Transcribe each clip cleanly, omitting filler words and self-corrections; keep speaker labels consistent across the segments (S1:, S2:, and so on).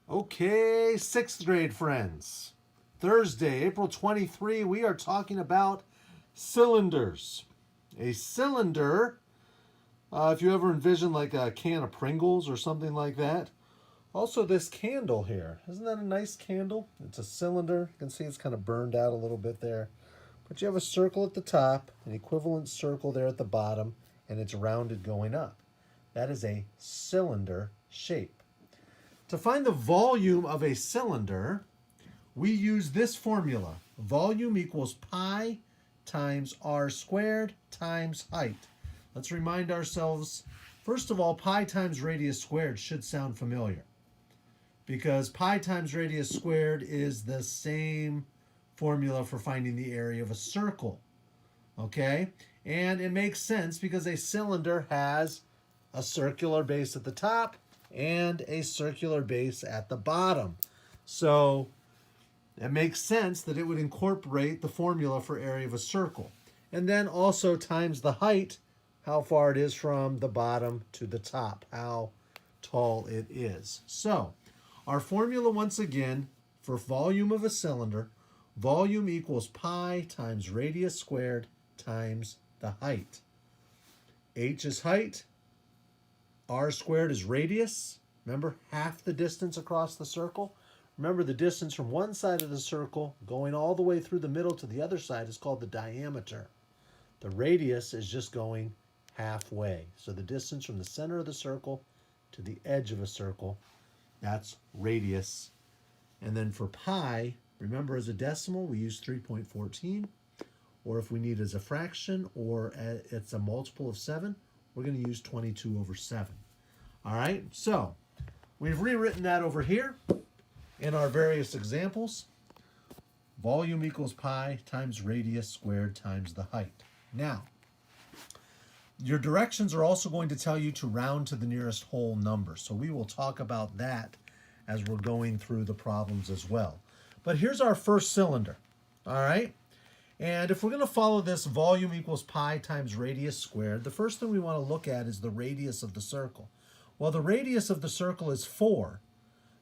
S1: Okay, sixth grade friends. Thursday, April 23, we are talking about cylinders. A cylinder, if you ever envision like a can of Pringles or something like that. Also, this candle here. Isn't that a nice candle? It's a cylinder. You can see it's kind of burned out a little bit there. But you have a circle at the top, an equivalent circle there at the bottom, and it's rounded going up. That is a cylinder shape. To find the volume of a cylinder, we use this formula. Volume equals pi times r squared times height. Let's remind ourselves, first of all, pi times radius squared should sound familiar because pi times radius squared is the same formula for finding the area of a circle. Okay? And it makes sense because a cylinder has a circular base at the top and a circular base at the bottom. So it makes sense that it would incorporate the formula for area of a circle. And then also times the height, how far it is from the bottom to the top, how tall it is. So our formula once again for volume of a cylinder, volume equals pi times radius squared times the height. H is height. R squared is radius. Remember, half the distance across the circle. Remember, the distance from one side of the circle going all the way through the middle to the other side is called the diameter. The radius is just going halfway. So the distance from the center of the circle to the edge of a circle, that's radius. And then for pi, remember as a decimal, we use 3.14. Or if we need as a fraction or it's a multiple of 7, we're going to use 22 over 7. All right, so we've rewritten that over here in our various examples. Volume equals pi times radius squared times the height. Now, your directions are also going to tell you to round to the nearest whole number. So we will talk about that as we're going through the problems as well. But here's our first cylinder, all right? And if we're going to follow this volume equals pi times radius squared, the first thing we want to look at is the radius of the circle. Well, the radius of the circle is 4,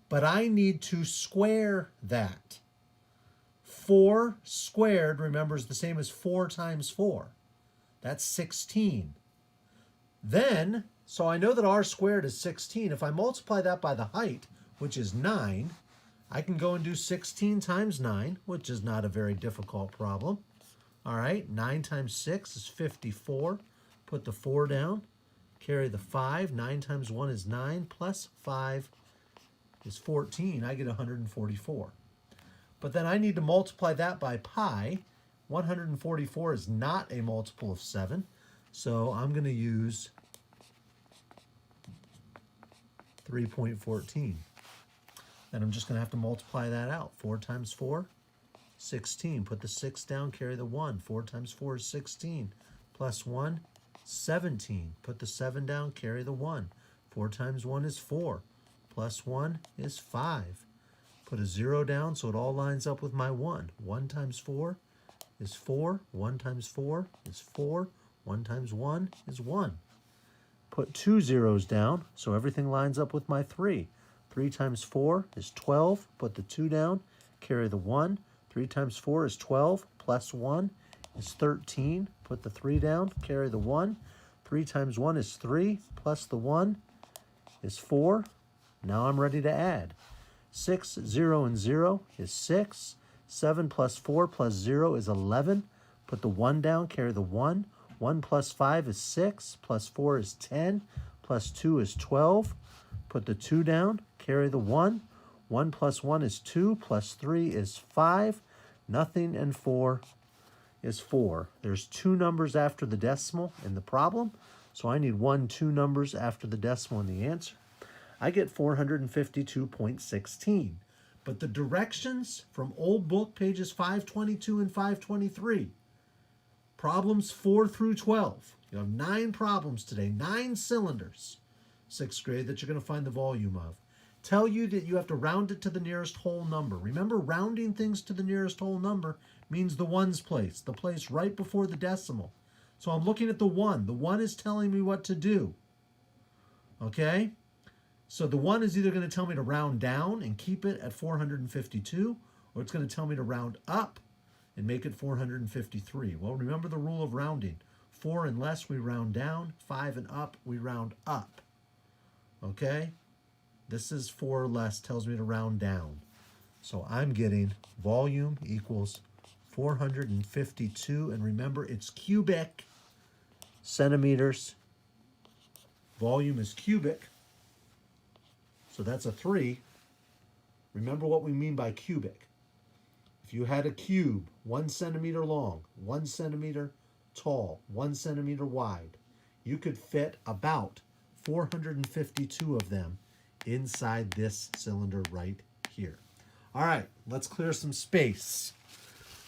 S1: but I need to square that. 4 squared, remember, is the same as 4 times 4. That's 16. Then, so I know that r squared is 16. If I multiply that by the height, which is 9, I can go and do 16 times 9, which is not a very difficult problem. All right, 9 times 6 is 54. Put the 4 down, carry the 5. 9 times 1 is 9, plus 5 is 14. I get 144. But then I need to multiply that by pi. 144 is not a multiple of 7, so I'm going to use 3.14. Then I'm just going to have to multiply that out. 4 times 4, 16. Put the 6 down, carry the 1. 4 times 4 is 16. Plus 1, 17. Put the 7 down, carry the 1. 4 times 1 is 4. Plus 1 is 5. Put a 0 down so it all lines up with my 1. 1 times 4 is 4. 1 times 4 is 4. 1 times 1 is 1. Put 2 zeros down so everything lines up with my 3. 3 times 4 is 12. Put the 2 down, carry the 1. 3 times 4 is 12, plus 1 is 13. Put the 3 down, carry the 1. 3 times 1 is 3, plus the 1 is 4. Now I'm ready to add. 6, 0, and 0 is 6. 7 plus 4 plus 0 is 11. Put the 1 down, carry the 1. 1 plus 5 is 6, plus 4 is 10, plus 2 is 12. Put the 2 down, carry the 1. 1 plus 1 is 2, plus 3 is 5. Nothing, and 4 is 4. There's 2 numbers after the decimal in the problem, so I need 2 numbers after the decimal in the answer. I get 452.16. But the directions from old book pages 522 and 523, problems 4 through 12. You have 9 problems today, 9 cylinders, 6th grade, that you're going to find the volume of. Tell you that you have to round it to the nearest whole number. Remember, rounding things to the nearest whole number means the ones place, the place right before the decimal. So I'm looking at the 1. The 1 is telling me what to do. Okay? So the one is either going to tell me to round down and keep it at 452, or it's going to tell me to round up and make it 453. Well, remember the rule of rounding. 4 and less, we round down. 5 and up, we round up. Okay? This is 4 or less, tells me to round down. So I'm getting volume equals 452. And remember, it's cubic centimeters. Volume is cubic. So that's a 3. Remember what we mean by cubic. If you had a cube, 1 centimeter long, 1 centimeter tall, 1 centimeter wide, you could fit about 452 of them inside this cylinder right here. All right, let's clear some space.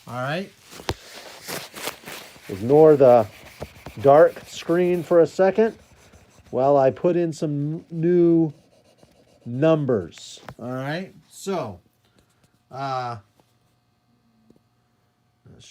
S1: All right. Ignore the dark screen for a second while I put in some new numbers. All right. So,